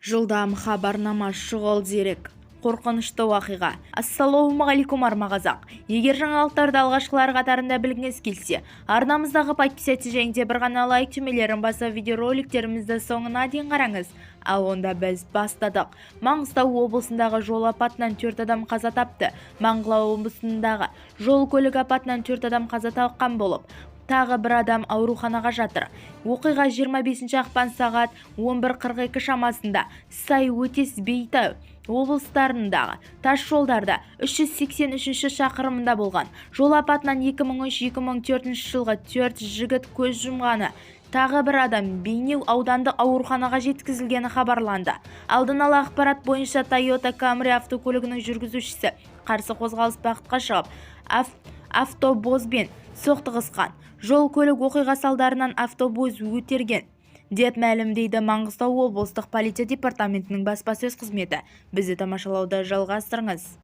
Жылдам хабарнама шұғыл дерек. Қорқынышты уақиға. Ассалаумағалейкум армағазақ. Егер жаңалықтарды алғашқылар қатарында білгіңіз келсе, арнамыздағы подписаться және де бір ғана лайк түймелерін басып видеороликтерімізді соңына дейін қараңыз. Ал онда біз бастадық. Маңғыстау облысындағы жол апатынан 4 адам қаза тапты. Маңғыстау облысындағы жол көлік апатынан 4 адам қаза тапқан болып, тағы бір адам ауруханаға жатыр. Оқиға 25 ақпан сағат 11:42 шамасында Сай Өтес Бейтау облыстарындағы тас жолдарда 383 шақырымында болған. Жол апатынан 2003-2004 жылғы 4 жігіт көз жұмғаны, тағы бір адам Бейнеу аудандық ауруханаға жеткізілгені хабарланды. Алдын ала ақпарат бойынша Toyota Camry автокөлігінің жүргізушісі қарсы қозғалыс бағытқа шығып, автобуспен соқтығысқан. Жол көлік оқиға салдарынан автобус өтерген деп мәлімдейді Маңғыстау облыстық полиция департаментінің баспасөз қызметі. Бізді тамашалауды жалғастырыңыз.